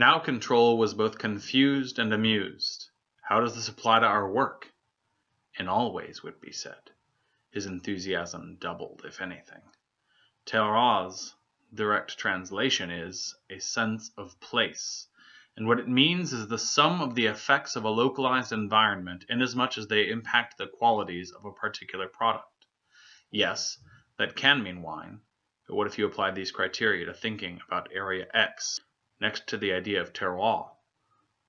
Now Control was both confused and amused. How does this apply to our work? In all ways, Whitby said. His enthusiasm doubled, if anything. Terroir's direct translation is a sense of place, and what it means is the sum of the effects of a localized environment inasmuch as they impact the qualities of a particular product. Yes, that can mean wine, but what if you applied these criteria to thinking about Area X next to the idea of terroir?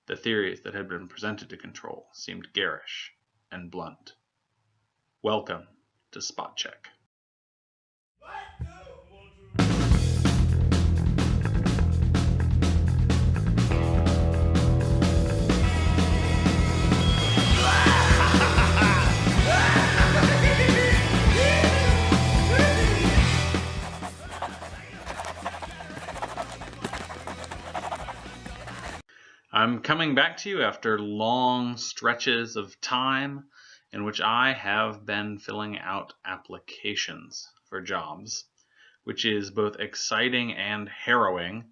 The theories that had been presented to Control seemed garish and blunt. Welcome to Spot Check. I'm coming back to you after long stretches of time in which I have been filling out applications for jobs, which is both exciting and harrowing,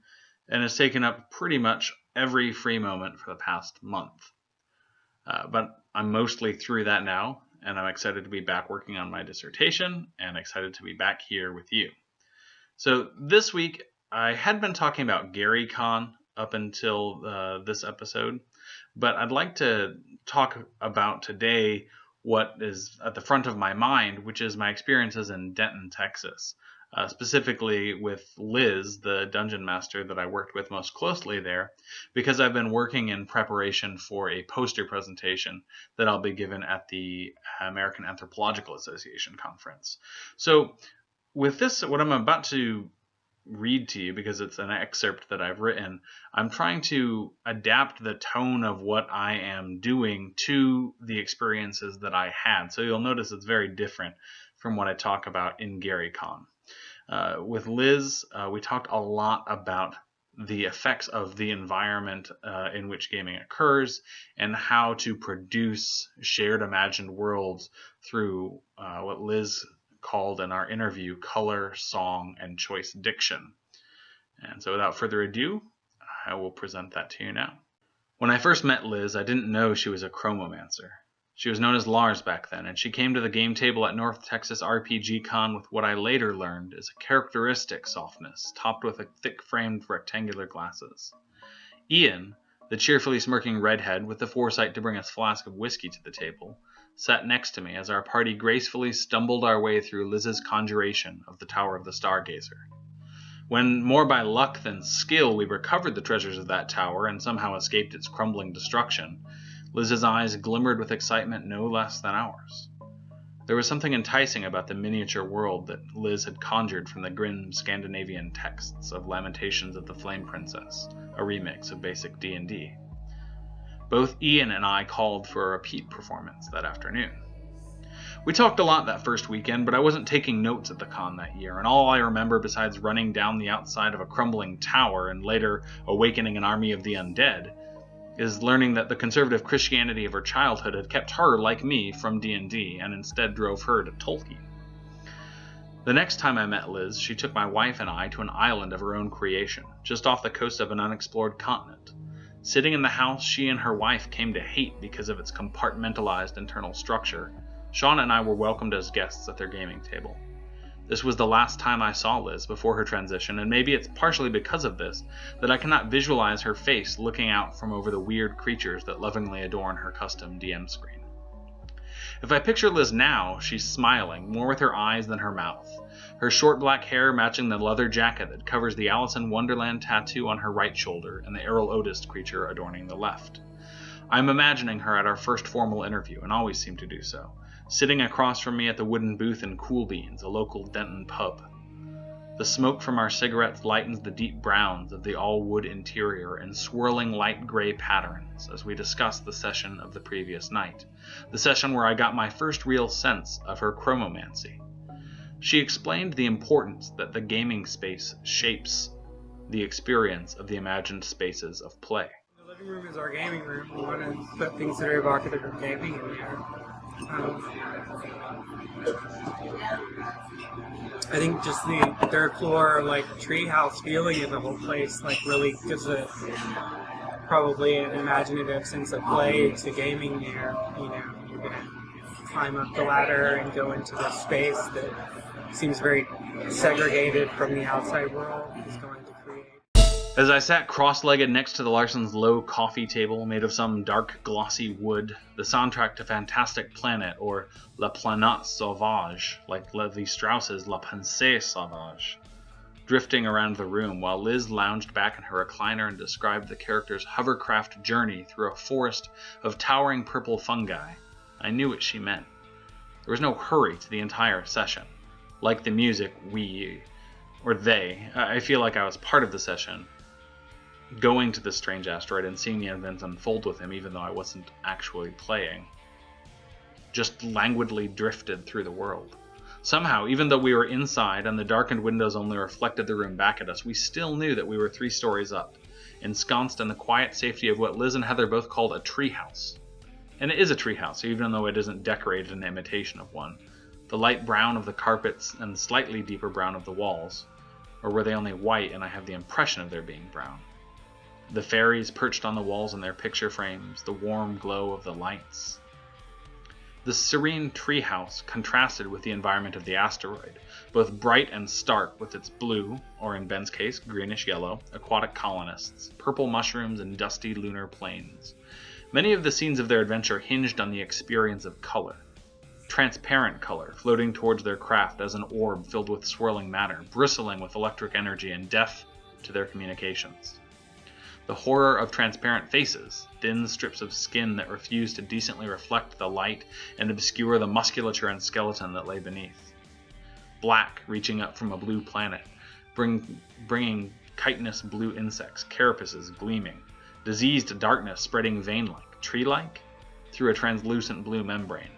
and has taken up pretty much every free moment for the past month. But I'm mostly through that now, and I'm excited to be back working on my dissertation, and excited to be back here with you. So this week, I had been talking about GaryCon up until this episode, but I'd like to talk about today what is at the front of my mind, which is my experiences in Denton, Texas, specifically with Liz, the dungeon master that I worked with most closely there, because I've been working in preparation for a poster presentation that I'll be given at the American Anthropological Association conference. So with this, what I'm about to read to you, because it's an excerpt that I've written, I'm trying to adapt the tone of what I am doing to the experiences that I had. So you'll notice it's very different from what I talk about in GaryCon. With Liz, we talked a lot about the effects of the environment in which gaming occurs and how to produce shared imagined worlds through what Liz called in our interview color, song, and choice diction. And so without further ado, I will present that to you now. When I first met Liz, I didn't know she was a chromomancer. She was known as Lars back then, and she came to the game table at North Texas RPG Con with what I later learned is a characteristic softness, topped with thick-framed rectangular glasses. Ian, the cheerfully smirking redhead with the foresight to bring a flask of whiskey to the table, sat next to me as our party gracefully stumbled our way through Liz's conjuration of the Tower of the Stargazer. When, more by luck than skill, we recovered the treasures of that tower and somehow escaped its crumbling destruction, Liz's eyes glimmered with excitement no less than ours. There was something enticing about the miniature world that Liz had conjured from the grim Scandinavian texts of Lamentations of the Flame Princess, a remix of basic D&D. Both Ian and I called for a repeat performance that afternoon. We talked a lot that first weekend, but I wasn't taking notes at the con that year, and all I remember besides running down the outside of a crumbling tower and later awakening an army of the undead is learning that the conservative Christianity of her childhood had kept her, like me, from D&D and instead drove her to Tolkien. The next time I met Liz, she took my wife and I to an island of her own creation, just off the coast of an unexplored continent. Sitting in the house she and her wife came to hate because of its compartmentalized internal structure, Sean and I were welcomed as guests at their gaming table. This was the last time I saw Liz before her transition, and maybe it's partially because of this that I cannot visualize her face looking out from over the weird creatures that lovingly adorn her custom DM screen. If I picture Liz now, she's smiling, more with her eyes than her mouth, her short black hair matching the leather jacket that covers the Alice in Wonderland tattoo on her right shoulder and the Errol Otis creature adorning the left. I'm imagining her at our first formal interview, and always seem to do so, sitting across from me at the wooden booth in Cool Beans, a local Denton pub. The smoke from our cigarettes lightens the deep browns of the all-wood interior in swirling light gray patterns as we discuss the session of the previous night, the session where I got my first real sense of her chromomancy. She explained the importance that the gaming space shapes the experience of the imagined spaces of play. The living room is our gaming room. We want to put things that are evocative of gaming in there. I think just the third floor, like, treehouse feeling in the whole place, like, really gives it probably an imaginative sense of play to gaming there. You know, you're gonna climb up the ladder and go into this space that seems very segregated from the outside world. Is going to create. As I sat cross-legged next to the Larsens' low coffee table made of some dark, glossy wood, the soundtrack to Fantastic Planet or La Planète Sauvage, like Levi Strauss's La Pensée Sauvage, drifting around the room while Liz lounged back in her recliner and described the character's hovercraft journey through a forest of towering purple fungi, I knew what she meant. There was no hurry to the entire session. Like the music, I feel like I was part of the session, going to this strange asteroid and seeing the events unfold with him, even though I wasn't actually playing. Just languidly drifted through the world. Somehow, even though we were inside and the darkened windows only reflected the room back at us, we still knew that we were 3 stories up, ensconced in the quiet safety of what Liz and Heather both called a treehouse. And it is a treehouse, even though it isn't decorated in imitation of one. The light brown of the carpets and slightly deeper brown of the walls, or were they only white and I have the impression of their being brown? The fairies perched on the walls in their picture frames, the warm glow of the lights. The serene treehouse contrasted with the environment of the asteroid, both bright and stark with its blue, or in Ben's case, greenish-yellow, aquatic colonists, purple mushrooms, and dusty lunar plains. Many of the scenes of their adventure hinged on the experience of color. Transparent color, floating towards their craft as an orb filled with swirling matter, bristling with electric energy and death to their communications. The horror of transparent faces, thin strips of skin that refused to decently reflect the light and obscure the musculature and skeleton that lay beneath. Black reaching up from a blue planet, bringing chitinous blue insects, carapaces gleaming, diseased darkness spreading vein-like, tree-like, through a translucent blue membrane.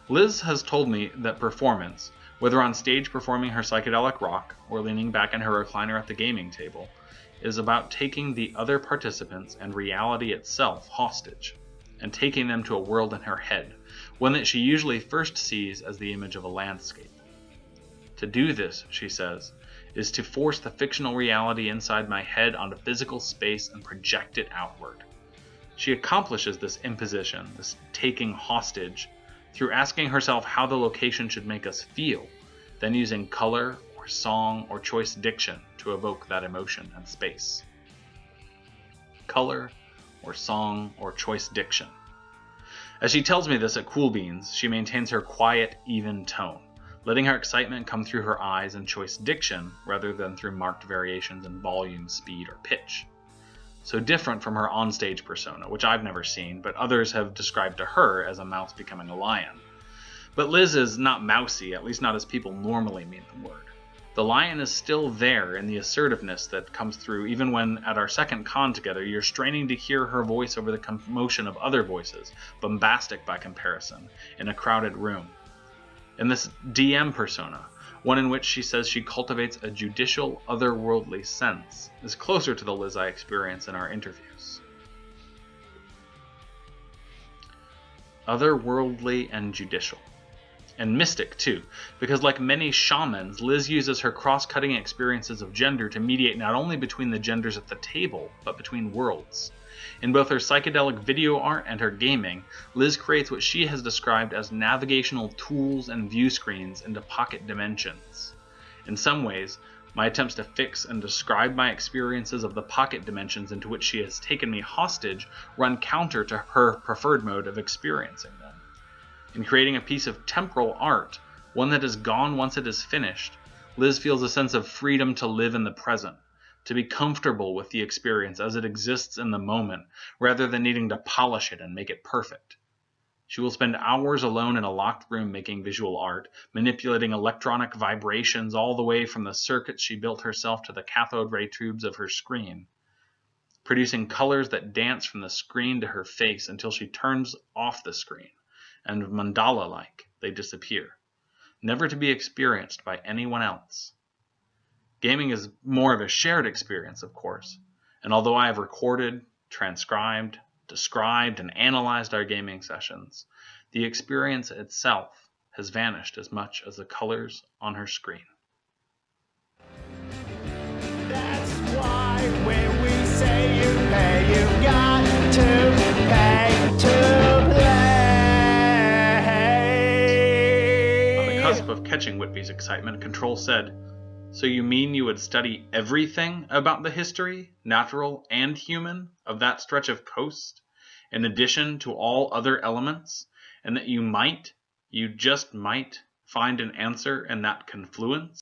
Liz has told me that performance, whether on stage performing her psychedelic rock or leaning back in her recliner at the gaming table, is about taking the other participants and reality itself hostage, and taking them to a world in her head, one that she usually first sees as the image of a landscape. To do this, she says, is to force the fictional reality inside my head onto physical space and project it outward. She accomplishes this imposition, this taking hostage, through asking herself how the location should make us feel, then using color or song or choice diction to evoke that emotion and space. Color or song or choice diction. As she tells me this at Cool Beans, she maintains her quiet, even tone, letting her excitement come through her eyes and choice diction rather than through marked variations in volume, speed, or pitch. So different from her onstage persona, which I've never seen, but others have described to her as a mouse becoming a lion. But Liz is not mousy, at least not as people normally mean the word. The lion is still there in the assertiveness that comes through even when, at our second con together, you're straining to hear her voice over the commotion of other voices, bombastic by comparison, in a crowded room. In this DM persona, one in which she says she cultivates a judicial, otherworldly sense, is closer to the Liz I experience in our interviews. Otherworldly and judicial. And mystic, too, because like many shamans, Liz uses her cross-cutting experiences of gender to mediate not only between the genders at the table, but between worlds. In both her psychedelic video art and her gaming, Liz creates what she has described as navigational tools and view screens into pocket dimensions. In some ways, my attempts to fix and describe my experiences of the pocket dimensions into which she has taken me hostage run counter to her preferred mode of experiencing them. In creating a piece of temporal art, one that is gone once it is finished, Liz feels a sense of freedom to live in the present, to be comfortable with the experience as it exists in the moment, rather than needing to polish it and make it perfect. She will spend hours alone in a locked room making visual art, manipulating electronic vibrations all the way from the circuits she built herself to the cathode ray tubes of her screen, producing colors that dance from the screen to her face until she turns off the screen, and mandala-like, they disappear, never to be experienced by anyone else. Gaming is more of a shared experience, of course, and although I have recorded, transcribed, described, and analyzed our gaming sessions, the experience itself has vanished as much as the colors on her screen. That's why when we say you pay, you got to pay to play. On the cusp of catching Whitby's excitement, Control said, "So you mean you would study everything about the history, natural and human, of that stretch of coast, in addition to all other elements, and that you just might, find an answer in that confluence?"